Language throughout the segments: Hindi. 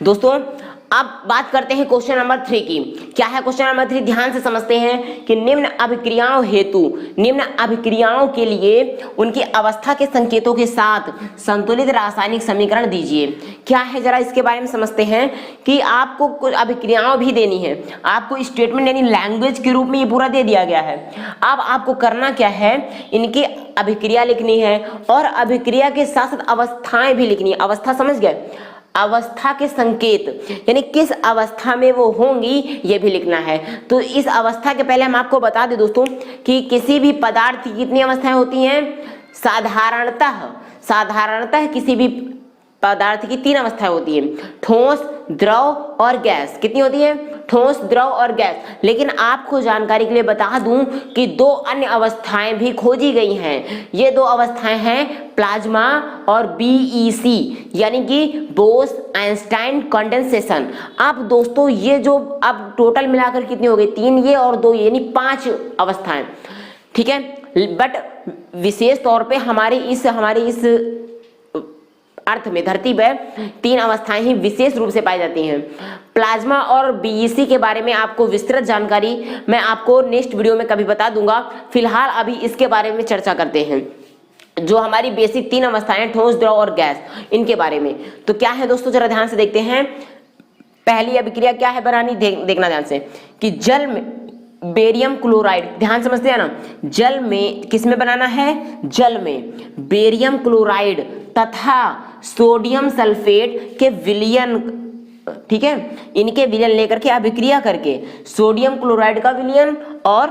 दोस्तों अब बात करते हैं क्वेश्चन नंबर 3 की। क्या है क्वेश्चन नंबर 3? ध्यान से समझते हैं कि निम्न अभिक्रियाओं हेतु, निम्न अभिक्रियाओं के लिए उनकी अवस्था के संकेतों के साथ संतुलित रासायनिक समीकरण दीजिए। क्या है जरा इसके बारे में समझते हैं कि आपको कुछ अभिक्रियाओं भी देनी है, आपको स्टेटमेंट यानी लैंग्वेज के रूप में ये पूरा दे दिया गया है। अब आपको करना क्या है, इनकी अभिक्रिया लिखनी है और अभिक्रिया के साथ साथ अवस्थाएं भी लिखनी है। अवस्था समझ गए? अवस्था के संकेत यानी किस अवस्था में वो होंगी ये भी लिखना है। तो इस अवस्था के पहले हम आपको बता दें दोस्तों कि किसी भी पदार्थ की कितनी अवस्थाएं होती हैं? साधारणतः किसी भी पदार्थ की 3 अवस्थाएं होती हैं, ठोस, द्रव और गैस। कितनी होती है? ठोस, द्रव और गैस। लेकिन आपको जानकारी के लिए बता दूं कि 2 अन्य अवस्थाएं भी खोजी गई हैं। ये 2 अवस्थाएं हैं प्लाज्मा और बीईसी यानी कि बोस आइंस्टाइन कंडेंसेशन। अब दोस्तों ये जो अब टोटल मिलाकर कितनी हो गई? 3 ये और 2 यानी 5 अवस्थाएं, ठीक है। बट विशेष तौर पे हमारे इस अर्थ में धरती पर 3 अवस्थाएं ही विशेष रूप से पाई जाती हैं। प्लाज्मा और बीईसी के बारे में आपको विस्तृत जानकारी मैं आपको नेक्स्ट वीडियो में कभी बता दूंगा। फिलहाल अभी इसके बारे में चर्चा करते हैं, जो हमारी बेसिक 3 अवस्थाएं ठोस, द्रव और गैस, इनके बारे में। तो क्या है दोस्तों, जरा ध्यान से देखते हैं। पहली अभिक्रिया क्या है बनानी, देखना ध्यान से कि जल में बेरियम क्लोराइड, ध्यान समझते हैं ना, जल में किस में बनाना है? जल में बेरियम क्लोराइड तथा सोडियम सल्फेट के विलयन, ठीक है, इनके विलयन लेकर के अभिक्रिया करके सोडियम क्लोराइड का विलयन और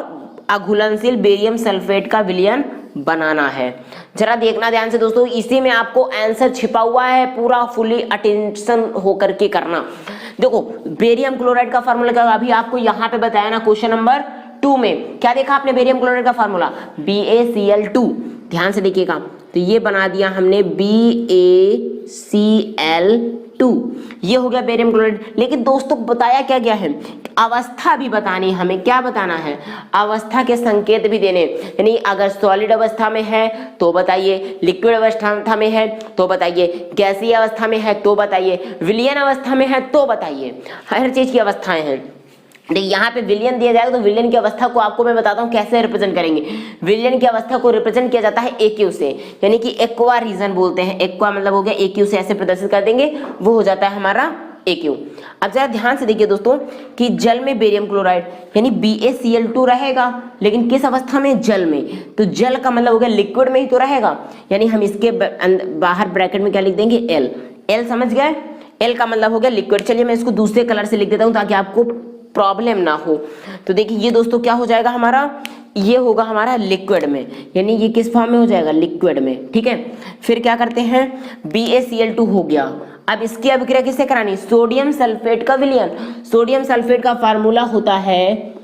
अघुलनशील बेरियम सल्फेट का विलयन बनाना है। जरा देखना ध्यान से दोस्तों, इसी में आपको आंसर छिपा हुआ है, पूरा फुली अटेंशन होकर के करना। देखो बेरियम क्लोराइड का फार्मूला क्या, अभी आपको यहाँ पे बताया ना क्वेश्चन नंबर 2 में। क्या देखा आपने? बेरियम क्लोराइड का फार्मूला BaCl2। ध्यान से देखिएगा, तो ये बना दिया हमने BaCl2, ये हो गया बेरियम क्लोराइड। लेकिन दोस्तों बताया क्या गया है? अवस्था भी बतानी, हमें क्या बताना है? अवस्था के संकेत भी देने, यानी अगर सॉलिड अवस्था में है तो बताइए, लिक्विड अवस्था में है तो बताइए, गैसीय अवस्था में है तो बताइए, विलयन अवस्था में है तो बताइए। हर चीज की अवस्थाएं हैं। देखिए यहाँ पे विलयन दिया जाएगा तो विलयन की अवस्था को आपको मैं बताता हूँ कैसे रिप्रेजेंट करेंगे। विलयन की अवस्था को रिप्रेजेंट किया जाता है AQ से, यानी कि एक्वा रीजन बोलते हैं। एक्वा मतलब हो गया AQ से, ऐसे प्रदर्शित कर देंगे, वो हो जाता है हमारा AQ। अब जरा ध्यान से देखिए दोस्तों कि जल में बेरियम क्लोराइड यानी BaCl2 रहेगा, लेकिन किस अवस्था में? जल में। तो जल का मतलब हो गया लिक्विड में ही तो रहेगा, यानी हम इसके बाहर ब्रैकेट में क्या लिख देंगे? L समझ गए? L का मतलब हो गया लिक्विड। चलिए मैं इसको दूसरे कलर से लिख देता हूँ ताकि आपको प्रॉब्लम ना हो। तो देखिए ये दोस्तों क्या हो जाएगा हमारा? ये होगा हमारा लिक्विड में, यानी ये किस फॉर्म में हो जाएगा? लिक्विड में, ठीक है। फिर क्या करते हैं? BaCl2 हो गया। अब इसकी अभिक्रिया किससे करानी? सोडियम सल्फेट का विलयन। सोडियम सल्फेट का फार्मूला होता है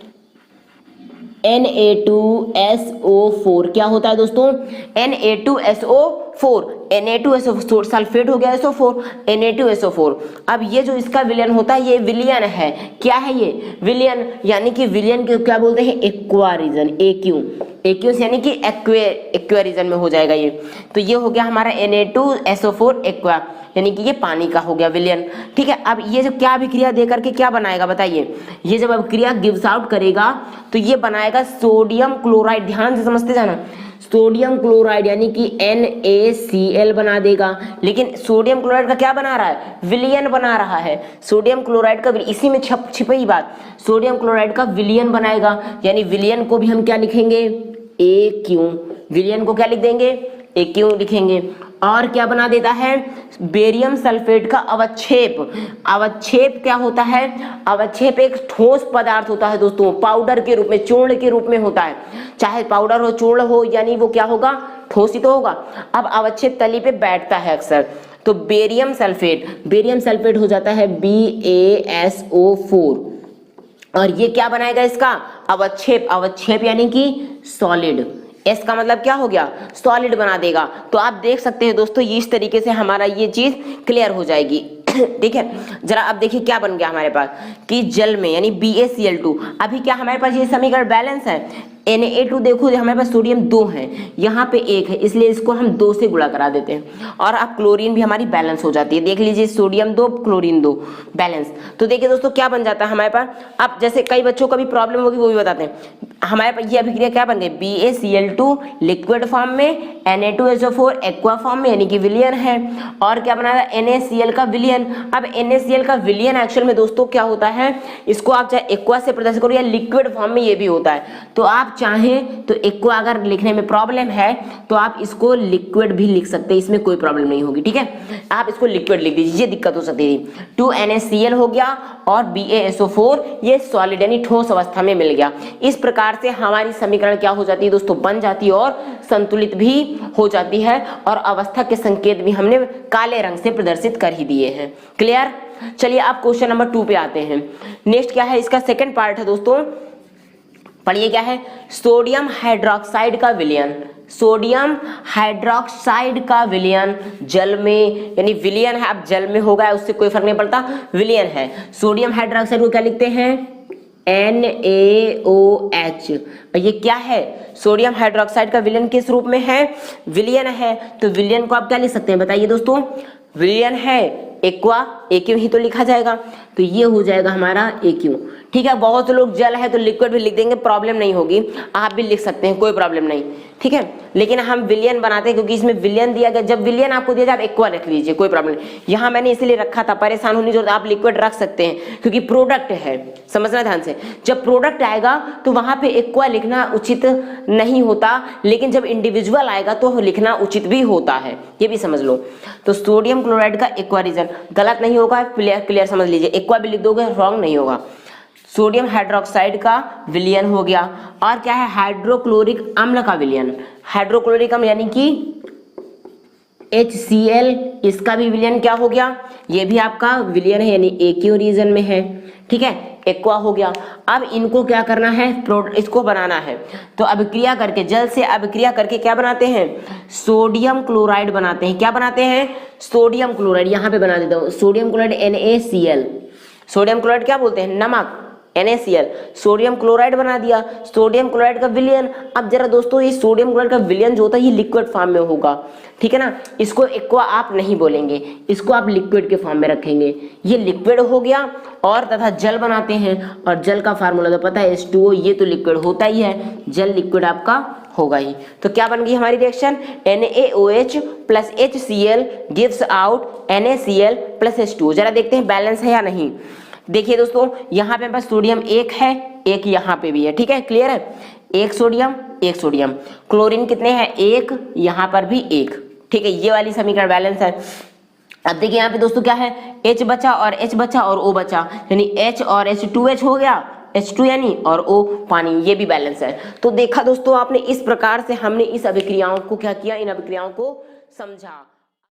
Na2SO4। क्या होता है दोस्तों? Na2SO4। Na2SO4 सल्फेट हो गया SO4, Na2SO4। अब ये जो इसका विलयन होता है ये विलयन है। क्या है ये? विलयन, यानी कि विलयन को क्या बोलते हैं? एक्वा रीजन, AQ यानी कि एक्वा रीजन में हो जाएगा ये। तो ये हो गया हमारा Na2SO4 एक्वा, यानी कि ये पानी का हो गया विलयन, ठीक है। अब ये जब क्या अभिक्रिया दे करके क्या बनाएगा बताइए? ये जब अभिक्रिया गिव्स आउट करेगा तो ये बनाएगा सोडियम क्लोराइड। ध्यान से समझते जाना, सोडियम क्लोराइड यानी कि NaCl बना देगा। लेकिन सोडियम क्लोराइड का क्या बना रहा है? विलयन बना रहा है। सोडियम क्लोराइड का, इसी में छिपी बात, सोडियम क्लोराइड का विलयन बनाएगा, यानी विलयन को भी हम क्या लिखेंगे? AQ। विलयन को क्या लिख देंगे? AQ लिखेंगे। और क्या बना देता है? बेरियम सल्फेट का अवक्षेप। अवक्षेप क्या होता है? अवक्षेप एक ठोस पदार्थ होता है दोस्तों, पाउडर के रूप में, चूर्ण के रूप में होता है। चाहे पाउडर हो, चूर्ण हो, यानी वो क्या होगा? ठोस ही तो होगा। अब अवक्षेप तली पे बैठता है अक्सर, तो बेरियम सल्फेट हो जाता है BaSO4। और ये क्या बनाएगा? इसका अवक्षेप यानी कि सॉलिड। S का मतलब क्या हो गया? सॉलिड बना देगा। तो आप देख सकते हैं दोस्तों ये इस तरीके से हमारा ये चीज क्लियर हो जाएगी, ठीक है। जरा अब देखिए क्या बन गया हमारे पास कि जल में यानी BaCl2। अभी क्या हमारे पास ये समीकरण बैलेंस है? Na2 देखो हमारे पास सोडियम 2 है, यहाँ पे 1 है, इसलिए इसको हम 2 से गुणा करा देते हैं और अब क्लोरीन भी हमारी बैलेंस हो जाती है। देख लीजिए सोडियम 2 क्लोरीन 2 बैलेंस। तो देखिए दोस्तों क्या बन जाता है हमारे पास। अब जैसे कई बच्चों का भी प्रॉब्लम होगी वो भी बताते हैं। हमारे पास ये अभिक्रिया क्या बन गई, BaCl2 लिक्विड फॉर्म में, Na2SO4 एक्वा फॉर्म में यानी कि विलियन है, और क्या बना था NaCl का विलियन। अब NaCl का विलियन एक्चुअल में दोस्तों क्या होता है, इसको आप चाहे एक्वा से प्रदर्शित करो या लिक्विड फॉर्म में ये भी होता है। तो आप चाहें तो एक्वा अगर लिखने में प्रॉब्लम है तो आप इसको लिक्विड भी लिख सकते हैं, इसमें कोई प्रॉब्लम नहीं होगी, ठीक है। आप इसको लिक्विड लिख दीजिए, ये दिक्कत हो सकती थी। 2NaCl हो गया और BaSO4 ये सॉलिड यानी ठोस अवस्था में मिल गया। इस प्रकार से हमारी समीकरण क्या हो जाती है दोस्तों, बन जाती है और संतुलित भी हो जाती है, और अवस्था के संकेत भी हमने काले रंग से प्रदर्शित कर ही दिए हैं। क्लियर। चलिए अब क्वेश्चन नंबर 2 पे आते हैं। नेक्स्ट क्या है, इसका सेकंड पार्ट है दोस्तों, पढ़िए क्या है, सोडियम हाइड्रोक्साइड का विलयन। सोडियम हाइड्रोक्साइड का विलयन जल में, यानी विलयन है, अब जल में होगा उससे कोई फर्क नहीं पड़ता, विलयन है। सोडियम हाइड्रोक्साइड को क्या लिखते हैं, NaOH। ये क्या है, सोडियम हाइड्रोक्साइड का विलयन किस रूप में है, विलयन है। तो विलयन को आप क्या लिख सकते हैं बताइए दोस्तों, विलयन है एक्वा, AQ ही तो लिखा जाएगा, तो ये हो जाएगा हमारा AQ, ठीक है। बहुत से लोग जल है तो लिक्विड भी लिख देंगे, प्रॉब्लम नहीं होगी, आप भी लिख सकते हैं, कोई प्रॉब्लम नहीं, ठीक है। लेकिन हम विलयन बनाते हैं क्योंकि इसमें विलयन दिया गया, जब विलयन आपको दिया जाए आप एक्वा रख लीजिए, कोई प्रॉब्लम नहीं। यहाँ मैंने इसीलिए रखा था, परेशान होने की जरूरत, आप लिक्विड रख सकते हैं क्योंकि प्रोडक्ट है, समझना ध्यान से। जब प्रोडक्ट आएगा तो वहां पे एक्वा लिखना उचित नहीं होता, लेकिन जब इंडिविजुअल आएगा तो लिखना उचित भी होता है, ये भी समझ लो। तो सोडियम क्लोराइड का एक्वा रीजन गलत नहीं होगा, क्लियर समझ लीजिए, एक्वा भी लिख दोगे रॉन्ग नहीं होगा। सोडियम हाइड्रोक्साइड का विलयन हो गया, और क्या है, हाइड्रोक्लोरिक अम्ल का विलयन। हाइड्रोक्लोरिक अम्ल यानी कि HCl, इसका भी विलयन क्या हो गया, ये भी आपका विलयन है यानी AQ रीजन में है, ठीक है, एक्वा हो गया। अब इनको क्या करना है, इसको बनाना है, तो अभिक्रिया करके, जल से अभिक्रिया करके क्या बनाते हैं, सोडियम क्लोराइड बनाते हैं। क्या बनाते हैं, सोडियम क्लोराइड, यहाँ पे बना देता हूँ, sodium chloride NaCl। Sodium chloride क्या बोलते हैं, नमक, NaCl, सोडियम क्लोराइड बना दिया, सोडियम क्लोराइड का विलयन। अब जरा दोस्तों ये सोडियम क्लोराइड का विलयन जो होता है ये लिक्विड फॉर्म में होगा, ठीक है ना, इसको एक्वा आप नहीं बोलेंगे, इसको आप लिक्विड के फॉर्म में रखेंगे। ये लिक्विड हो गया, और तथा जल बनाते हैं, और जल का फार्मूला तो पता है H2O, ये तो लिक्विड होता ही है, जल लिक्विड आपका होगा ही। तो क्या बन गई हमारी reaction, NaOH plus HCl gives out NaCl plus H2O। जरा देखते हैं बैलेंस है या नहीं। देखिए दोस्तों यहाँ पे पास सोडियम 1 है, 1 यहाँ पे भी है, ठीक है, क्लियर है, 1 सोडियम 1 सोडियम। क्लोरीन कितने हैं, 1, यहाँ पर भी 1, ठीक है, ये वाली समीकरण बैलेंस है। अब देखिए यहाँ पे दोस्तों क्या है, H बचा और H बचा और O बचा, यानी H और H2H हो गया, H2 यानी और O पानी, ये भी बैलेंस है। तो देखा दोस्तों आपने, इस प्रकार से हमने इस अभिक्रियाओं को क्या किया, इन अभिक्रियाओं को समझा।